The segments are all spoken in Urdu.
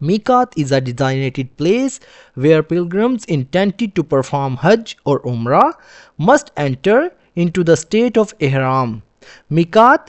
Miqat is a designated place where pilgrims intended to perform Hajj or Umrah must enter into the state of Ihram. Miqat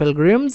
pilgrims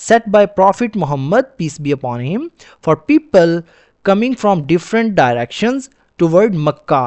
set by Prophet Muhammad, peace be upon him, for people coming from different directions toward Makkah.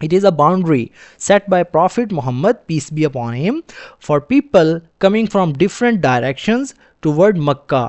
It is a boundary set by Prophet Muhammad, peace be upon him, for people coming from different directions toward Makkah.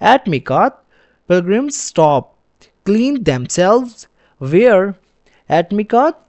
At Miqat, pilgrims stop, clean themselves, where at Miqat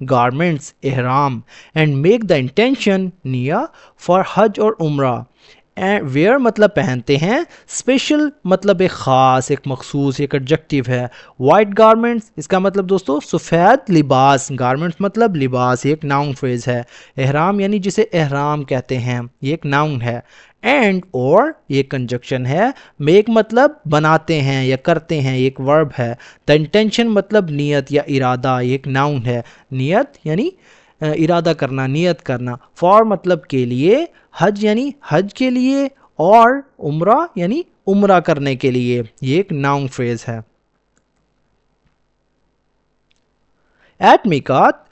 garments ihram and make the intention niya for hajj or umrah where مطلب پہنتے ہیں, اسپیشل مطلب ایک خاص, ایک مخصوص, ایک ایڈجیکٹیو ہے. وائٹ گارمنٹس اس کا مطلب دوستو سفید لباس, گارمنٹس مطلب لباس, یہ ایک ناؤن فریز ہے. احرام یعنی جسے احرام کہتے ہیں, یہ ایک ناؤن ہے. اینڈ اور یہ کنجکشن ہے. میک مطلب بناتے ہیں یا کرتے ہیں, یہ ایک ورب ہے. دا انٹینشن مطلب نیت یا ارادہ, یہ ایک ناؤن ہے. نیت یعنی ارادہ کرنا, نیت کرنا. فار مطلب کے لیے. حج یعنی حج کے لیے. اور عمرہ یعنی عمرہ کرنے کے لیے, یہ ایک ناؤن فریز ہے. At Miqat,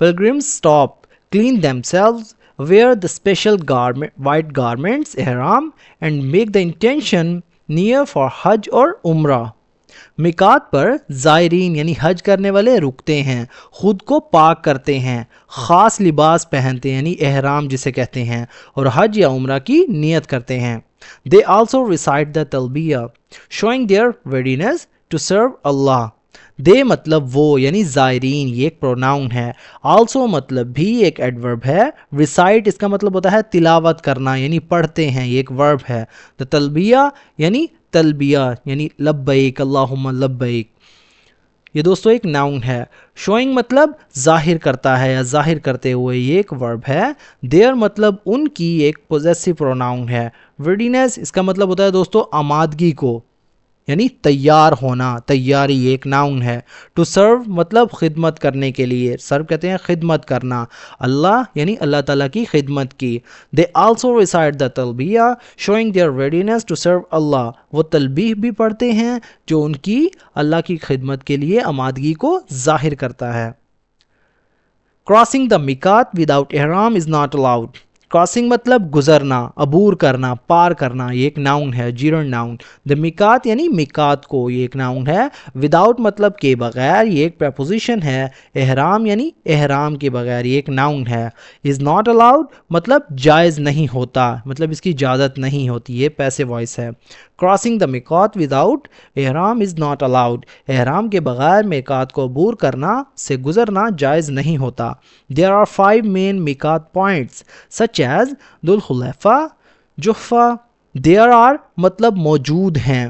pilgrims stop, clean themselves, wear the special white garments, ihram, and make the intention near for Hajj or Umrah. میقات پر زائرین یعنی حج کرنے والے رکتے ہیں, خود کو پاک کرتے ہیں, خاص لباس پہنتے ہیں یعنی احرام جسے کہتے ہیں, اور حج یا عمرہ کی نیت کرتے ہیں. They also recite the talbiyah, showing their readiness to serve Allah. دے مطلب وہ یعنی زائرین, یہ ایک پروناؤن ہے. آلسو مطلب بھی ایک ایڈورب ہے. ریسائٹ اس کا مطلب ہوتا ہے تلاوت کرنا یعنی پڑھتے ہیں, یہ ایک ورب ہے. دا تلبیہ یعنی تلبیہ یعنی لبیک اللہم لبیک, یہ دوستو ایک ناؤن ہے. شوئنگ مطلب ظاہر کرتا ہے یا ظاہر کرتے ہوئے, یہ ایک ورب ہے. دیر مطلب ان کی, ایک پوزیسو پروناؤن ہے. ریڈینس اس کا مطلب ہوتا ہے دوستو آمادگی کو یعنی تیار ہونا, تیاری, ایک ناؤن ہے. ٹو سرو مطلب خدمت کرنے کے لیے, سرو کہتے ہیں خدمت کرنا. اللہ یعنی اللہ تعالیٰ کی خدمت کی. دے آلسو ریسائٹ دا تلبیہ showing their radiance to serve اللہ, وہ تلبیہ بھی پڑھتے ہیں جو ان کی اللہ کی خدمت کے لیے آمادگی کو ظاہر کرتا ہے. کراسنگ دا میقات وداؤٹ احرام از ناٹ الاؤڈ. کراسنگ مطلب گزرنا, عبور کرنا, پار کرنا, یہ ایک ناؤن ہے, جیرن ناؤن. دا میقات یعنی میقات کو, یہ ایک ناؤن ہے. وداؤٹ مطلب کے بغیر, یہ ایک پریپوزیشن ہے. احرام یعنی احرام کے بغیر, یہ ایک ناؤن ہے. از ناٹ الاؤڈ مطلب جائز نہیں ہوتا, مطلب اس کی اجازت نہیں ہوتی, یہ پیسو وائس ہے. کراسنگ دا میقات وداؤٹ احرام از ناٹ الاؤڈ, احرام کے بغیر میقات کو عبور کرنا, سے گزرنا جائز نہیں ہوتا. دیر آر 5 مین میقات پوائنٹس سچ ایز ذو الحلیفہ, جحفہ. دیر آر مطلب موجود ہیں,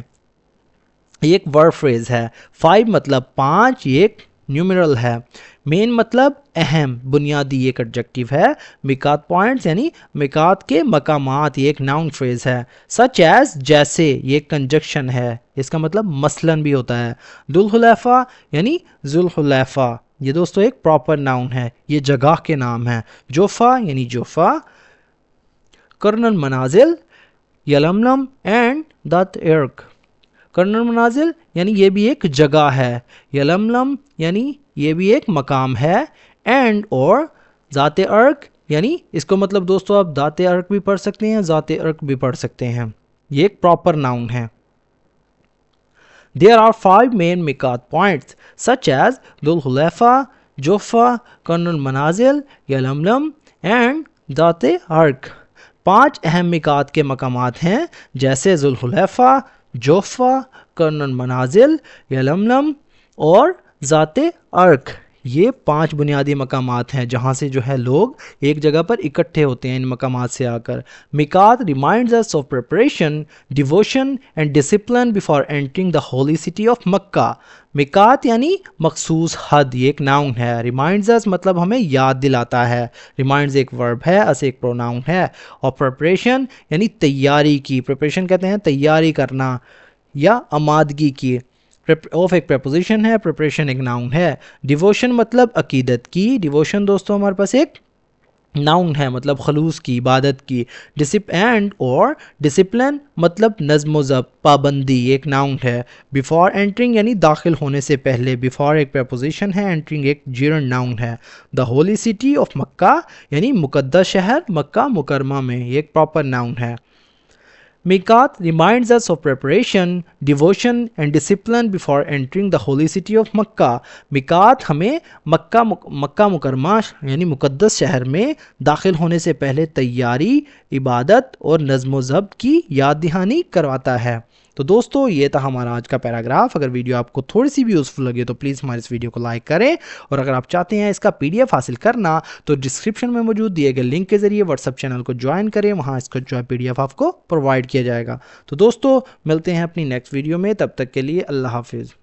یہ ایک ورب فریز ہے. 5 مطلب 5, یہ ایک نیومرل ہے. مین مطلب اہم, بنیادی, ایک ایڈجیکٹیو ہے. میقات پوائنٹس یعنی میقات کے مقامات, یہ ایک ناؤن فریز ہے. سچ ایز جیسے, یہ ایک کنجکشن ہے, اس کا مطلب مثلاً بھی ہوتا ہے. ذو الحلیفہ یعنی ذو الحلیفہ, یہ دوستو ایک پراپر ناؤن ہے, یہ جگہ کے نام ہے. جوفا یعنی جوفا. قرن المنازل, یلملم اینڈ دات ارک. قرن المنازل یعنی یہ بھی ایک جگہ ہے. یلملم یعنی یہ بھی ایک مقام ہے. اینڈ اور ذات ارک یعنی اس کو مطلب دوستو آپ ذات ارک بھی پڑھ سکتے ہیں, ذات ارک بھی پڑھ سکتے ہیں, یہ ایک پراپر ناؤن ہے. There are 5 main miqat points such as Dhul Hulaifa, Juffa, Qarn al-Manazil, Yalamlam and Dhat Arq. 5 اہم میقات کے مقامات ہیں جیسے ذو الحلیفہ, جوفا, قرن المنازل, یلملم اور ذات ارق. یہ 5 بنیادی مقامات ہیں جہاں سے جو ہے لوگ ایک جگہ پر اکٹھے ہوتے ہیں ان مقامات سے آ کر. میقات reminds us of preparation, devotion and discipline before entering the holy city of مکہ. میقات یعنی مخصوص حد, یہ ایک ناؤن ہے. ریمائنڈز us مطلب ہمیں یاد دلاتا ہے. ریمائنڈز ایک ورب ہے, اس ایک پروناؤن ہے. اور پریپریشن یعنی تیاری کی, پریپریشن کہتے ہیں تیاری کرنا یا آمادگی کی. آف ایک پریپوزیشن ہے, پریپریشن ایک ناؤن ہے. ڈیووشن مطلب عقیدت کی. ڈیووشن دوستو ہمارے پاس ایک ناؤن ہے, مطلب خلوص کی, عبادت کی. اینڈ اور ڈسپلن مطلب نظم و ضبط, پابندی, ایک ناؤن ہے. بیفور اینٹرنگ یعنی داخل ہونے سے پہلے. بیفور ایک پریپوزیشن ہے, اینٹرنگ ایک جیرن ناؤن ہے. دا ہولی سٹی آف مکہ یعنی مقدس شہر مکہ مکرمہ میں, یہ ایک پراپر ناؤن ہے. میقات reminds us of preparation, devotion and discipline before entering the holy city of مکہ. میقات ہمیں مکہ مکرمہ یعنی مقدس شہر میں داخل ہونے سے پہلے تیاری, عبادت اور نظم و ضبط کی یاد دہانی کرواتا ہے. تو دوستو یہ تھا ہمارا آج کا پیراگراف. اگر ویڈیو آپ کو تھوڑی سی بھی یوزفل لگے تو پلیز ہمارے اس ویڈیو کو لائک کریں, اور اگر آپ چاہتے ہیں اس کا PDF حاصل کرنا تو ڈسکرپشن میں موجود دیے گئے لنک کے ذریعے واٹس ایپ چینل کو جوائن کریں, وہاں اس کا جو ہے PDF آپ کو پرووائڈ کیا جائے گا. تو دوستو ملتے ہیں اپنی نیکسٹ ویڈیو میں, تب تک کے لیے اللہ حافظ.